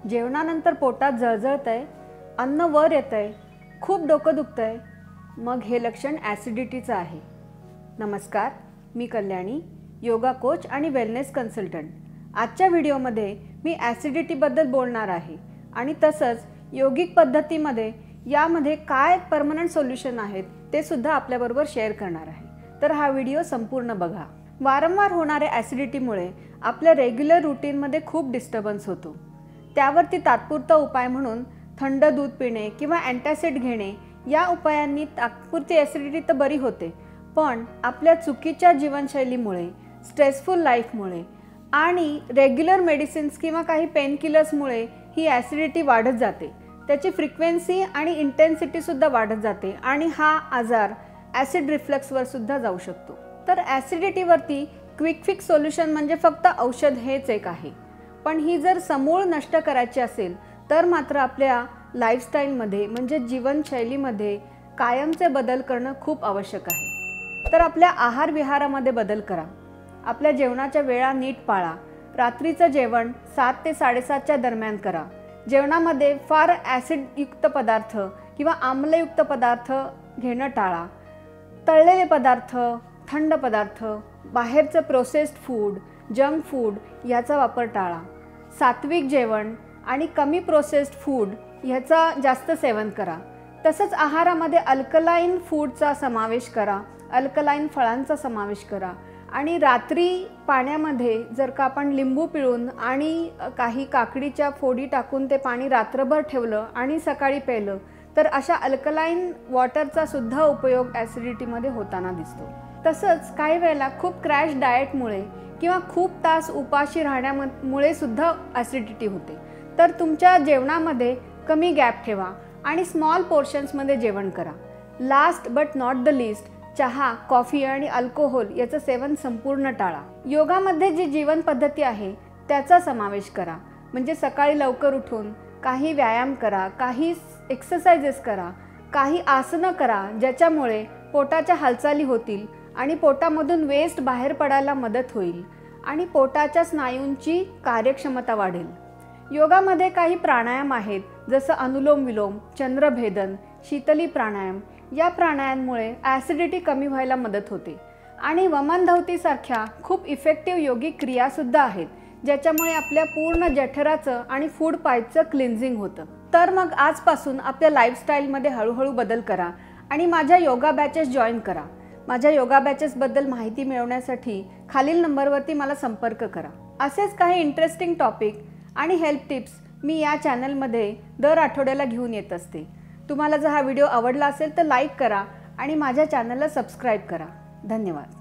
जेवणानंतर पोटात जळजळतंय, अन्न वर येतंय, खूप डोकं दुखतंय, मग हे लक्षण ॲसिडिटीचं आहे। नमस्कार, मी कल्याणी, योगा कोच आणि वेलनेस कन्सल्टंट। आजच्या व्हिडिओमध्ये मी ॲसिडिटीबद्दल बोलणार आहे आणि तसंच योगिक पद्धतीमध्ये यामध्ये काय परमनंट सोल्युशन आहेत ते सुद्धा आपल्याबरोबर शेअर करणार आहे। तर हा व्हिडिओ संपूर्ण बघा। वारंवार होणाऱ्या ॲसिडिटीमुळे आपल्या रेग्युलर रूटीनमध्ये खूप डिस्टर्बन्स होतो। त्यावरती तात्पुरता उपाय म्हणून थंड दूध पिणे किंवा अँटासिड घेणे या उपायांनी तात्पुरती ॲसिडिटी तर बरी होते, पण आपल्या चुकीच्या जीवनशैलीमुळे, स्ट्रेसफुल लाईफमुळे आणि रेग्युलर मेडिसिन्स किंवा काही पेन किलर्समुळे ही ॲसिडिटी वाढत जाते। त्याची फ्रिक्वेन्सी आणि इंटेन्सिटी सुद्धा वाढत जाते आणि हा आजार ॲसिड रिफ्लक्सवर सुद्धा जाऊ शकतो। तर ॲसिडिटीवरती क्विक फिक्स सोल्युशन म्हणजे फक्त औषध हेच एक आहे, पण ही जर समूळ नष्ट करायची असेल तर मात्र आपल्या लाईफस्टाईलमध्ये म्हणजे जीवनशैलीमध्ये कायमचे बदल करणं खूप आवश्यक आहे। तर आपल्या आहार विहारामध्ये बदल करा, आपल्या जेवणाच्या वेळा नीट पाळा, रात्रीचं जेवण 7 ते 7:30च्या दरम्यान करा। जेवणामध्ये फार ॲसिडयुक्त पदार्थ किंवा आम्लयुक्त पदार्थ घेणं टाळा। तळलेले पदार्थ, थंड पदार्थ, बाहेरचं प्रोसेस्ड फूड, जंक फूड याचा वापर टाळा। सात्विक जेवण आणि कमी प्रोसेस्ड फूड ह्याचा जास्त सेवन करा। तसंच आहारामध्ये अल्कलाईन फूडचा समावेश करा, अल्कलाईन फळांचा समावेश करा आणि रात्री पाण्यामध्ये जर का आपण लिंबू पिळून आणि काही काकडीच्या फोडी टाकून ते पाणी रात्रभर ठेवलं आणि सकाळी प्यायलं तर अशा अल्कलाईन वॉटरचा सुद्धा उपयोग ॲसिडिटीमध्ये होताना दिसतो। तसंच काही वेळेला खूप क्रॅश डाएटमुळे किंवा खूप तास उपाशी राहण्यामुळे सुद्धा ॲसिडिटी होते। तर तुमच्या जेवणामध्ये कमी गॅप ठेवा आणि स्मॉल पोर्शन्समध्ये जेवण करा। Last but not the list, चहा, कॉफी आणि अल्कोहोल याचं सेवन संपूर्ण टाळा। योगामध्ये जी जीवन पद्धती आहे त्याचा समावेश करा, म्हणजे सकाळी लवकर उठून काही व्यायाम करा, काही एक्सरसाइजेस करा, काही आसनं करा ज्याच्यामुळे पोटाच्या हालचाली होतील आणि पोटामधून वेस्ट बाहेर पडायला मदत होईल आणि पोटाच्या स्नायूंची कार्यक्षमता वाढेल। योगामध्ये काही प्राणायाम आहेत, जसं अनुलोम विलोम, चंद्रभेदन, शीतली प्राणायाम। या प्राणायामामुळे ॲसिडिटी कमी व्हायला मदत होते आणि वमनधौतीसारख्या खूप इफेक्टिव्ह योगिक क्रियासुद्धा आहेत ज्याच्यामुळे आपल्या पूर्ण जठराचं आणि फूड पाईपचं क्लिन्झिंग होतं। तर मग आजपासून आपल्या लाईफस्टाईलमध्ये हळूहळू बदल करा आणि माझ्या योगा बॅचेस जॉईन करा। माझ्या योगा बॅचेसबद्दल माहिती मिळवण्यासाठी खालील नंबरवरती मला संपर्क करा। असेच काही इंटरेस्टिंग टॉपिक आणि हेल्प टिप्स मी या चॅनलमध्ये दर आठवड्याला घेऊन येत असते। तुम्हाला जर हा व्हिडिओ आवडला असेल तर लाईक करा आणि माझ्या चॅनलला सबस्क्राईब करा। धन्यवाद।